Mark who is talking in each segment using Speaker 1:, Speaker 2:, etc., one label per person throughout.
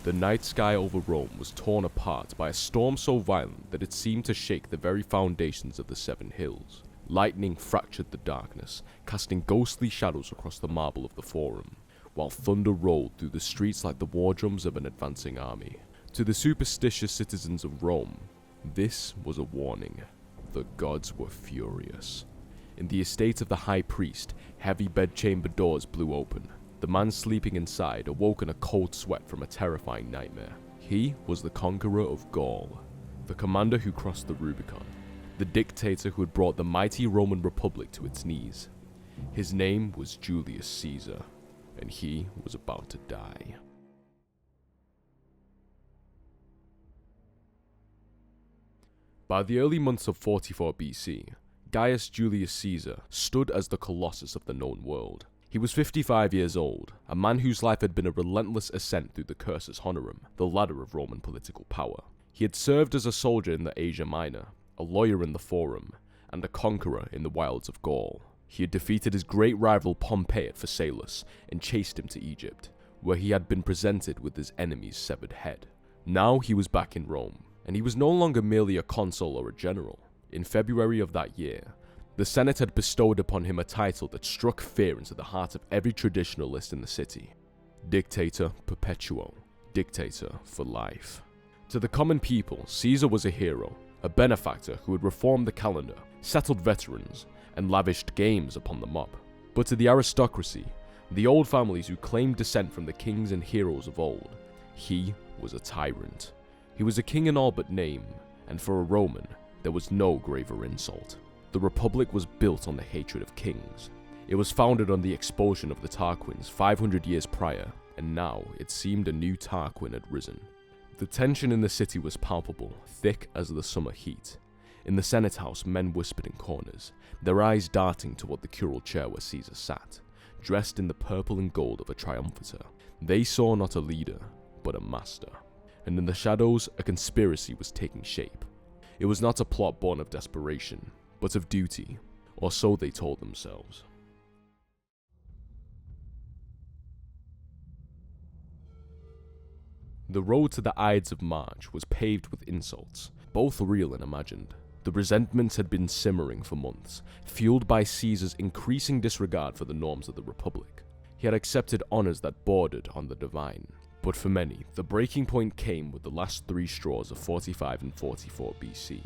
Speaker 1: The night sky over Rome was torn apart by a storm so violent that it seemed to shake the very foundations of the 7 hills. Lightning fractured the darkness, casting ghostly shadows across the marble of the Forum, while thunder rolled through the streets like the war drums of an advancing army. To the superstitious citizens of Rome, this was a warning. The gods were furious. In the estate of the high priest, heavy bedchamber doors blew open. The man sleeping inside awoke in a cold sweat from a terrifying nightmare. He was the conqueror of Gaul, the commander who crossed the Rubicon, the dictator who had brought the mighty Roman Republic to its knees. His name was Julius Caesar, and he was about to die. By the early months of 44 BC, Gaius Julius Caesar stood as the colossus of the known world. He was 55 years old, a man whose life had been a relentless ascent through the cursus honorum, the ladder of Roman political power. He had served as a soldier in the Asia Minor, a lawyer in the Forum, and a conqueror in the wilds of Gaul. He had defeated his great rival Pompey at Phasaelus and chased him to Egypt, where he had been presented with his enemy's severed head. Now he was back in Rome, and he was no longer merely a consul or a general. In February of that year, the Senate had bestowed upon him a title that struck fear into the heart of every traditionalist in the city. Dictator Perpetuo, dictator for life. To the common people, Caesar was a hero, a benefactor who had reformed the calendar, settled veterans, and lavished games upon the mob. But to the aristocracy, the old families who claimed descent from the kings and heroes of old, he was a tyrant. He was a king in all but name, and for a Roman, there was no graver insult. The Republic was built on the hatred of kings. It was founded on the expulsion of the Tarquins 500 years prior, and now it seemed a new Tarquin had risen. The tension in the city was palpable, thick as the summer heat. In the Senate House, men whispered in corners, their eyes darting toward the curule chair where Caesar sat, dressed in the purple and gold of a triumphator. They saw not a leader, but a master. And in the shadows, a conspiracy was taking shape. It was not a plot born of desperation, but of duty, or so they told themselves. The road to the Ides of March was paved with insults, both real and imagined. The resentments had been simmering for months, fueled by Caesar's increasing disregard for the norms of the Republic. He had accepted honors that bordered on the divine. But for many, the breaking point came with the last 3 straws of 45 and 44 BC.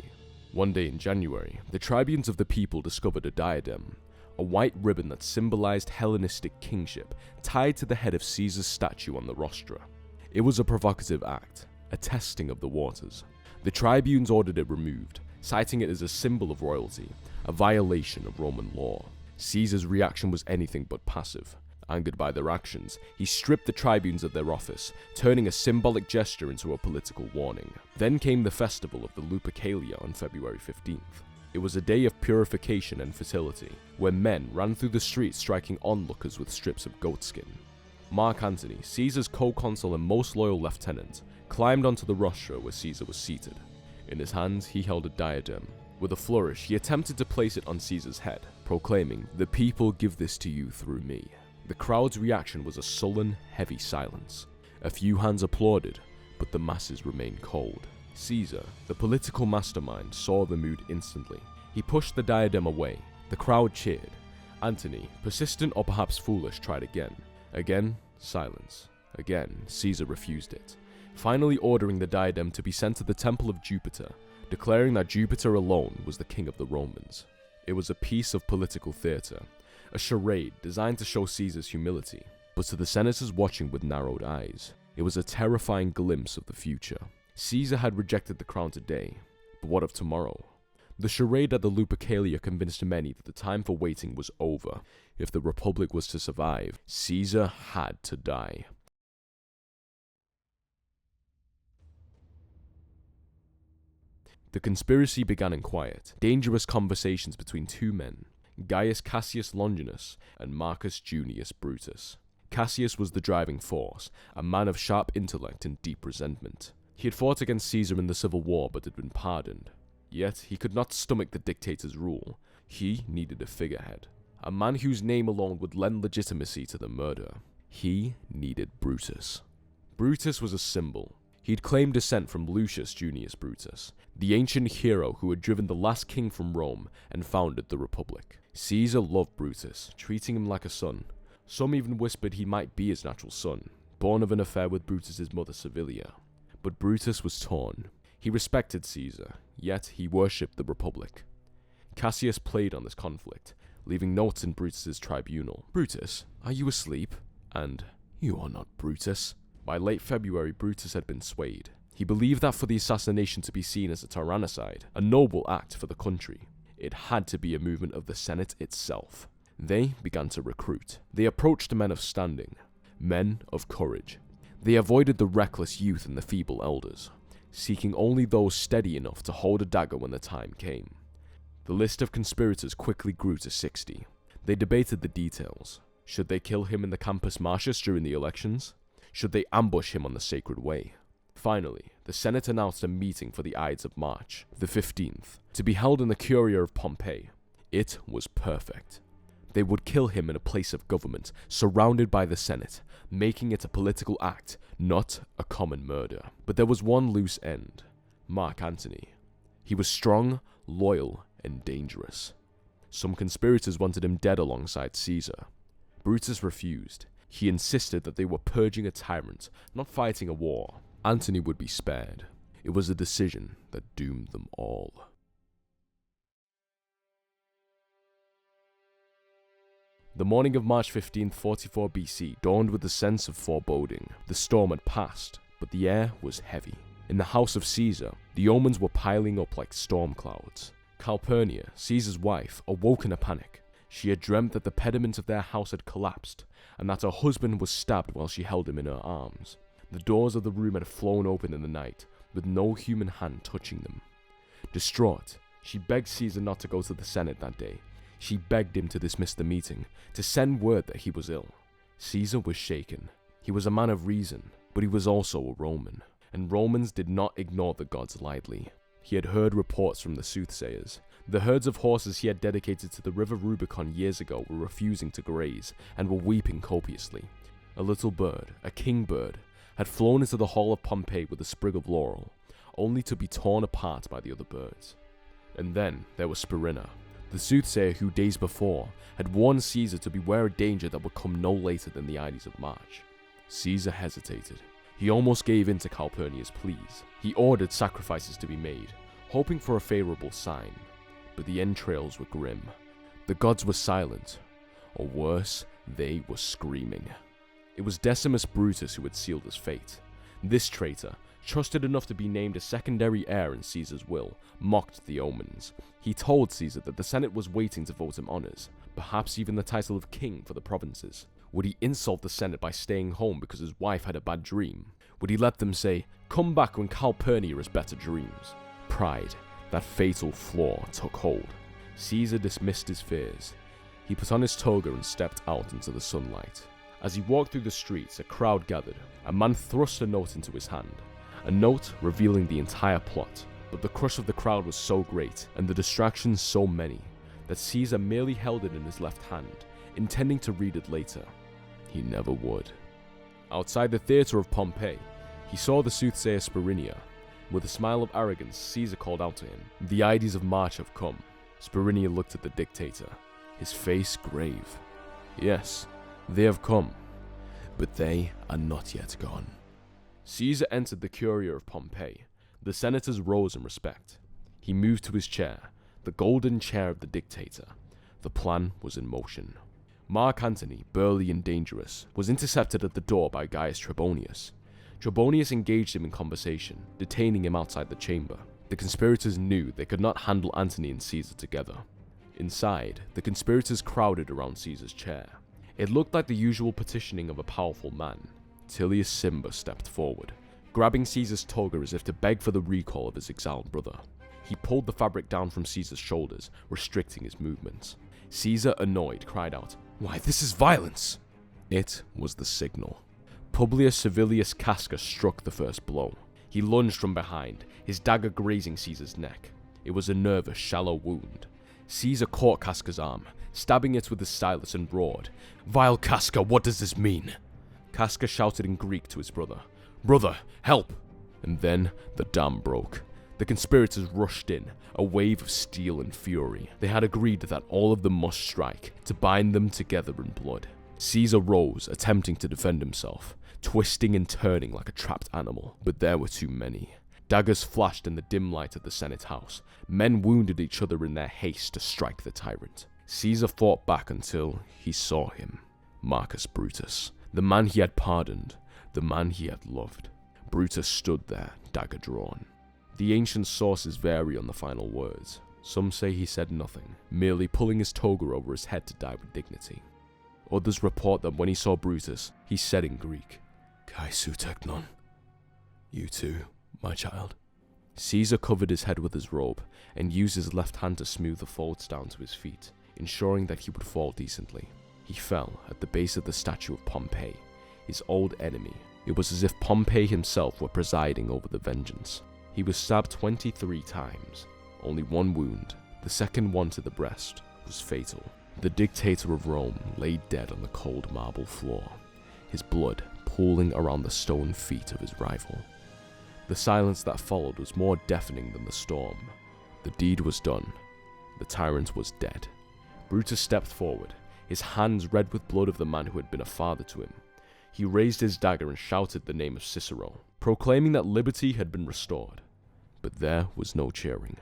Speaker 1: One day in January, the tribunes of the people discovered a diadem, a white ribbon that symbolized Hellenistic kingship tied to the head of Caesar's statue on the rostra. It was a provocative act, a testing of the waters. The tribunes ordered it removed, citing it as a symbol of royalty, a violation of Roman law. Caesar's reaction was anything but passive. Angered by their actions, he stripped the tribunes of their office, turning a symbolic gesture into a political warning. Then came the festival of the Lupercalia on February 15th. It was a day of purification and fertility, where men ran through the streets striking onlookers with strips of goatskin. Mark Antony, Caesar's co-consul and most loyal lieutenant, climbed onto the rostra where Caesar was seated. In his hands, he held a diadem. With a flourish, he attempted to place it on Caesar's head, proclaiming, "The people give this to you through me." The crowd's reaction was a sullen, heavy silence. A few hands applauded, but the masses remained cold. Caesar, the political mastermind, saw the mood instantly. He pushed the diadem away. The crowd cheered. Antony, persistent or perhaps foolish, tried again. Again, silence. Again, Caesar refused it, finally ordering the diadem to be sent to the temple of Jupiter, declaring that Jupiter alone was the king of the Romans. It was a piece of political theater, a charade designed to show Caesar's humility, but to the senators watching with narrowed eyes, it was a terrifying glimpse of the future. Caesar had rejected the crown today, but what of tomorrow? The charade at the Lupercalia convinced many that the time for waiting was over. If the Republic was to survive, Caesar had to die. The conspiracy began in quiet, dangerous conversations between 2 men, Gaius Cassius Longinus and Marcus Junius Brutus. Cassius was the driving force, a man of sharp intellect and deep resentment. He had fought against Caesar in the Civil War but had been pardoned. Yet he could not stomach the dictator's rule. He needed a figurehead, a man whose name alone would lend legitimacy to the murder. He needed Brutus. Brutus was a symbol. He'd claimed descent from Lucius Junius Brutus, the ancient hero who had driven the last king from Rome and founded the Republic. Caesar loved Brutus, treating him like a son. Some even whispered he might be his natural son, born of an affair with Brutus's mother Servilia. But Brutus was torn. He respected Caesar, yet he worshipped the Republic. Cassius played on this conflict, leaving notes in Brutus's tribunal. "Brutus, are you asleep?" And, "You are not Brutus." By late February, Brutus had been swayed. He believed that for the assassination to be seen as a tyrannicide, a noble act for the country, it had to be a movement of the Senate itself. They began to recruit. They approached men of standing, men of courage. They avoided the reckless youth and the feeble elders, seeking only those steady enough to hold a dagger when the time came. The list of conspirators quickly grew to 60. They debated the details. Should they kill him in the Campus Martius during the elections? Should they ambush him on the Sacred Way? Finally, the Senate announced a meeting for the Ides of March, the 15th, to be held in the Curia of Pompeii. It was perfect. They would kill him in a place of government, surrounded by the Senate, making it a political act, not a common murder. But there was one loose end: Mark Antony. He was strong, loyal, and dangerous. Some conspirators wanted him dead alongside Caesar. Brutus refused. He insisted that they were purging a tyrant, not fighting a war. Antony would be spared. It was a decision that doomed them all. The morning of March 15th, 44 BC dawned with a sense of foreboding. The storm had passed, but the air was heavy. In the house of Caesar, the omens were piling up like storm clouds. Calpurnia, Caesar's wife, awoke in a panic. She had dreamt that the pediment of their house had collapsed, and that her husband was stabbed while she held him in her arms. The doors of the room had flown open in the night, with no human hand touching them. Distraught, she begged Caesar not to go to the Senate that day. She begged him to dismiss the meeting, to send word that he was ill. Caesar was shaken. He was a man of reason, but he was also a Roman, and Romans did not ignore the gods lightly. He had heard reports from the soothsayers. The herds of horses he had dedicated to the river Rubicon years ago were refusing to graze, and were weeping copiously. A little bird, a king bird, had flown into the hall of Pompeii with a sprig of laurel, only to be torn apart by the other birds. And then there was Spirina, the soothsayer who days before had warned Caesar to beware a danger that would come no later than the Ides of March. Caesar hesitated. He almost gave in to Calpurnia's pleas. He ordered sacrifices to be made, hoping for a favorable sign. But the entrails were grim. The gods were silent, or worse, they were screaming. It was Decimus Brutus who had sealed his fate. This traitor, trusted enough to be named a secondary heir in Caesar's will, mocked the omens. He told Caesar that the Senate was waiting to vote him honors, perhaps even the title of king for the provinces. Would he insult the Senate by staying home because his wife had a bad dream? Would he let them say, "Come back when Calpurnia has better dreams"? Pride, that fatal flaw, took hold. Caesar dismissed his fears. He put on his toga and stepped out into the sunlight. As he walked through the streets, a crowd gathered. A man thrust a note into his hand. A note revealing the entire plot. But the crush of the crowd was so great, and the distractions so many, that Caesar merely held it in his left hand, intending to read it later. He never would. Outside the theatre of Pompeii, he saw the soothsayer Spirinia. With a smile of arrogance, Caesar called out to him, "The Ides of March have come." Spirinia looked at the dictator, his face grave. "Yes, they have come, but they are not yet gone." Caesar entered the Curia of Pompeii. The senators rose in respect. He moved to his chair, the golden chair of the dictator. The plan was in motion. Mark Antony, burly and dangerous, was intercepted at the door by Gaius Trebonius. Trebonius engaged him in conversation, detaining him outside the chamber. The conspirators knew they could not handle Antony and Caesar together. Inside, the conspirators crowded around Caesar's chair. It looked like the usual petitioning of a powerful man. Tullius Cimber stepped forward, grabbing Caesar's toga as if to beg for the recall of his exiled brother. He pulled the fabric down from Caesar's shoulders, restricting his movements. Caesar, annoyed, cried out, "Why, this is violence!" It was the signal. Publius Servilius Casca struck the first blow. He lunged from behind, his dagger grazing Caesar's neck. It was a nervous, shallow wound. Caesar caught Casca's arm, stabbing it with his stylus, and roared, "Vile Casca, what does this mean?" Casca shouted in Greek to his brother, "Brother, help!" And then the dam broke. The conspirators rushed in, a wave of steel and fury. They had agreed that all of them must strike, to bind them together in blood. Caesar rose, attempting to defend himself, twisting and turning like a trapped animal, but there were too many. Daggers flashed in the dim light of the Senate house. Men wounded each other in their haste to strike the tyrant. Caesar fought back until he saw him. Marcus Brutus, the man he had pardoned, the man he had loved. Brutus stood there, dagger drawn. The ancient sources vary on the final words. Some say he said nothing, merely pulling his toga over his head to die with dignity. Others report that when he saw Brutus, he said in Greek, "Kai su teknon." You too, my child. Caesar covered his head with his robe and used his left hand to smooth the folds down to his feet, ensuring that he would fall decently. He fell at the base of the statue of Pompey, his old enemy. It was as if Pompey himself were presiding over the vengeance. He was stabbed 23 times. Only one wound, the second one to the breast, was fatal. The dictator of Rome lay dead on the cold marble floor, his blood pooling around the stone feet of his rival. The silence that followed was more deafening than the storm. The deed was done. The tyrant was dead. Brutus stepped forward, his hands red with blood of the man who had been a father to him. He raised his dagger and shouted the name of Cicero, proclaiming that liberty had been restored. But there was no cheering.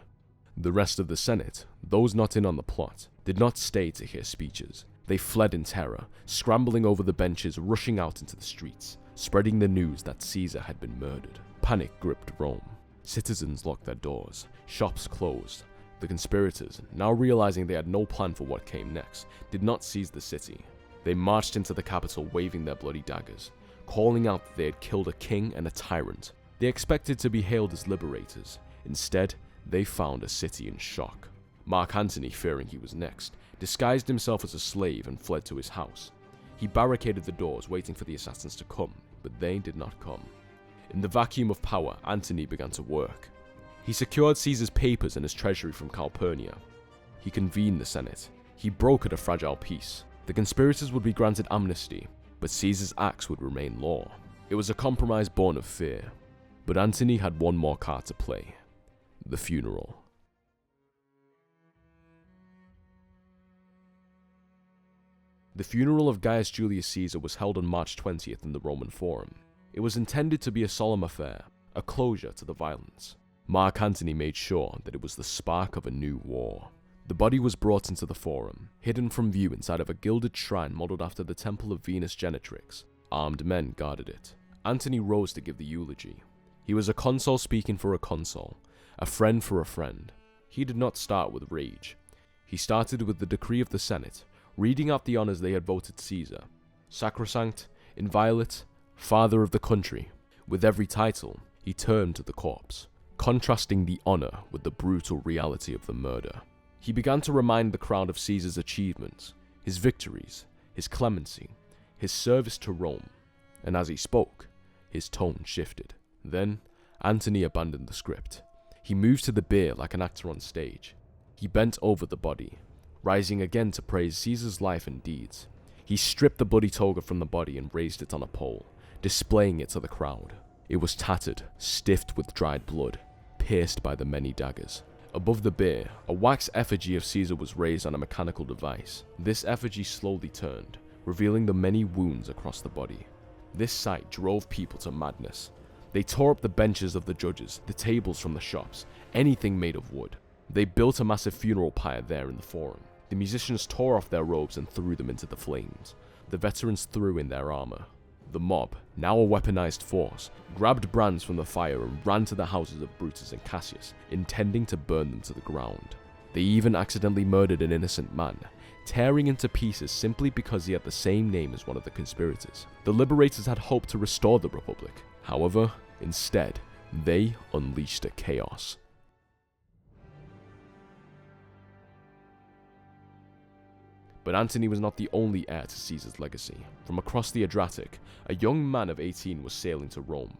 Speaker 1: The rest of the Senate, those not in on the plot, did not stay to hear speeches. They fled in terror, scrambling over the benches, rushing out into the streets, spreading the news that Caesar had been murdered. Panic gripped Rome. Citizens locked their doors, shops closed. The conspirators, now realizing they had no plan for what came next, did not seize the city. They marched into the capital waving their bloody daggers, calling out that they had killed a king and a tyrant. They expected to be hailed as liberators. Instead, they found a city in shock. Mark Antony, fearing he was next, disguised himself as a slave and fled to his house. He barricaded the doors, waiting for the assassins to come, but they did not come. In the vacuum of power, Antony began to work. He secured Caesar's papers and his treasury from Calpurnia. He convened the Senate. He brokered a fragile peace. The conspirators would be granted amnesty, but Caesar's acts would remain law. It was a compromise born of fear. But Antony had one more card to play: the funeral. The funeral of Gaius Julius Caesar was held on March 20th in the Roman Forum. It was intended to be a solemn affair, a closure to the violence. Mark Antony made sure that it was the spark of a new war. The body was brought into the Forum, hidden from view inside of a gilded shrine modeled after the Temple of Venus Genetrix. Armed men guarded it. Antony rose to give the eulogy. He was a consul speaking for a consul, a friend for a friend. He did not start with rage. He started with the decree of the Senate, reading out the honors they had voted Caesar: sacrosanct, inviolate, father of the country. With every title, he turned to the corpse, contrasting the honor with the brutal reality of the murder. He began to remind the crowd of Caesar's achievements, his victories, his clemency, his service to Rome, and as he spoke, his tone shifted. Then, Antony abandoned the script. He moved to the bier like an actor on stage. He bent over the body, rising again to praise Caesar's life and deeds. He stripped the bloody toga from the body and raised it on a pole, displaying it to the crowd. It was tattered, stiffed with dried blood, pierced by the many daggers. Above the bier, a wax effigy of Caesar was raised on a mechanical device. This effigy slowly turned, revealing the many wounds across the body. This sight drove people to madness. They tore up the benches of the judges, the tables from the shops, anything made of wood. They built a massive funeral pyre there in the Forum. The musicians tore off their robes and threw them into the flames. The veterans threw in their armor. The mob, now a weaponized force, grabbed brands from the fire and ran to the houses of Brutus and Cassius, intending to burn them to the ground. They even accidentally murdered an innocent man, tearing into pieces simply because he had the same name as one of the conspirators. The liberators had hoped to restore the Republic. However, instead, they unleashed a chaos. But Antony was not the only heir to Caesar's legacy. From across the Adriatic, a young man of 18 was sailing to Rome.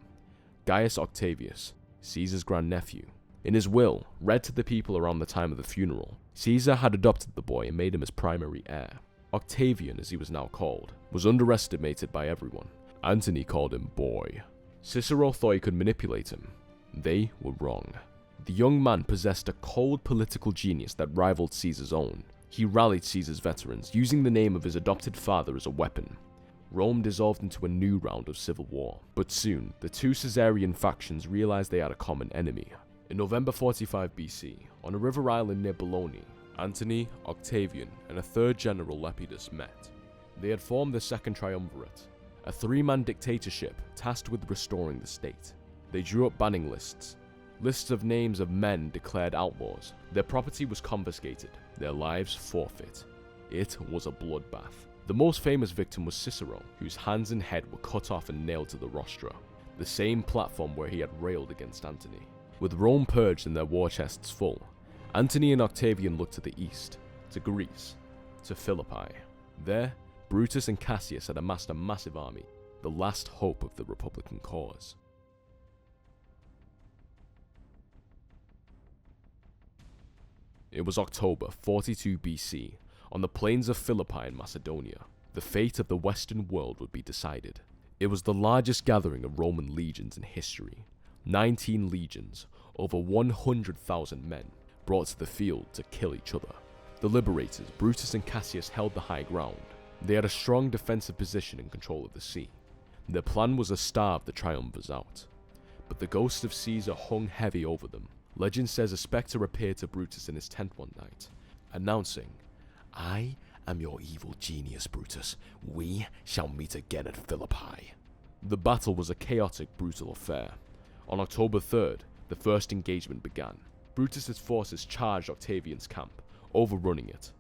Speaker 1: Gaius Octavius, Caesar's grandnephew. In his will, read to the people around the time of the funeral, Caesar had adopted the boy and made him his primary heir. Octavian, as he was now called, was underestimated by everyone. Antony called him boy. Cicero thought he could manipulate him. They were wrong. The young man possessed a cold political genius that rivaled Caesar's own. He rallied Caesar's veterans, using the name of his adopted father as a weapon. Rome dissolved into a new round of civil war, but soon, the two Caesarian factions realized they had a common enemy. In November 45 BC, on a river island near Bologna, Antony, Octavian, and a third general Lepidus met. They had formed the Second Triumvirate, a three-man dictatorship tasked with restoring the state. They drew up banning lists of names of men declared outlaws. Their property was confiscated, their lives forfeit. It was a bloodbath. The most famous victim was Cicero, whose hands and head were cut off and nailed to the rostra, the same platform where he had railed against Antony. With Rome purged and their war chests full, Antony and Octavian looked to the east, to Greece, to Philippi. There, Brutus and Cassius had amassed a massive army, the last hope of the Republican cause. It was October 42 BC, on the plains of Philippi in Macedonia. The fate of the Western world would be decided. It was the largest gathering of Roman legions in history. 19 legions, over 100,000 men, brought to the field to kill each other. The liberators, Brutus and Cassius, held the high ground. They had a strong defensive position and control of the sea. Their plan was to starve the triumvirs out. But the ghost of Caesar hung heavy over them. Legend says a spectre appeared to Brutus in his tent one night, announcing, "I am your evil genius, Brutus. We shall meet again at Philippi." The battle was a chaotic, brutal affair. On October 3rd, the first engagement began. Brutus's forces charged Octavian's camp, overrunning it.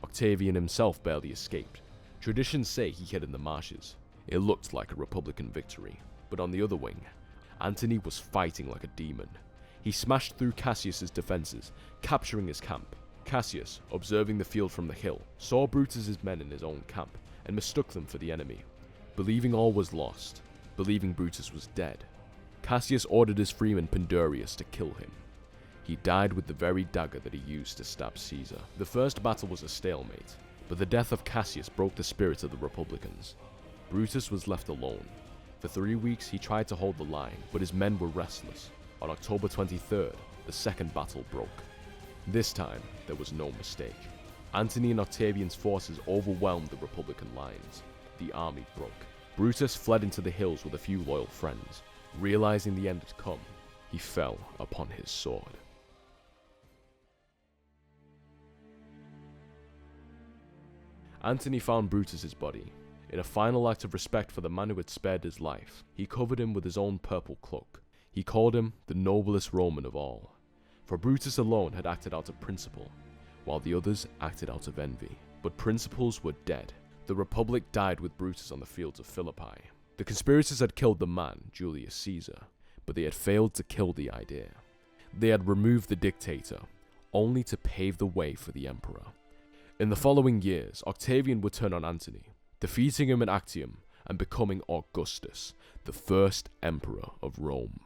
Speaker 1: Octavian himself barely escaped. Traditions say he hid in the marshes. It looked like a Republican victory. But on the other wing, Antony was fighting like a demon. He smashed through Cassius's defenses, capturing his camp. Cassius, observing the field from the hill, saw Brutus's men in his own camp and mistook them for the enemy. Believing all was lost, believing Brutus was dead, Cassius ordered his freeman Pandurius to kill him. He died with the very dagger that he used to stab Caesar. The first battle was a stalemate, but the death of Cassius broke the spirit of the Republicans. Brutus was left alone. For 3 weeks he tried to hold the line, but his men were restless. On October 23rd, the second battle broke. This time, there was no mistake. Antony and Octavian's forces overwhelmed the Republican lines. The army broke. Brutus fled into the hills with a few loyal friends. Realizing the end had come, he fell upon his sword. Antony found Brutus's body. In a final act of respect for the man who had spared his life, he covered him with his own purple cloak. He called him the noblest Roman of all, for Brutus alone had acted out of principle, while the others acted out of envy. But principles were dead. The Republic died with Brutus on the fields of Philippi. The conspirators had killed the man, Julius Caesar, but they had failed to kill the idea. They had removed the dictator, only to pave the way for the emperor. In the following years, Octavian would turn on Antony, defeating him in Actium and becoming Augustus, the first emperor of Rome.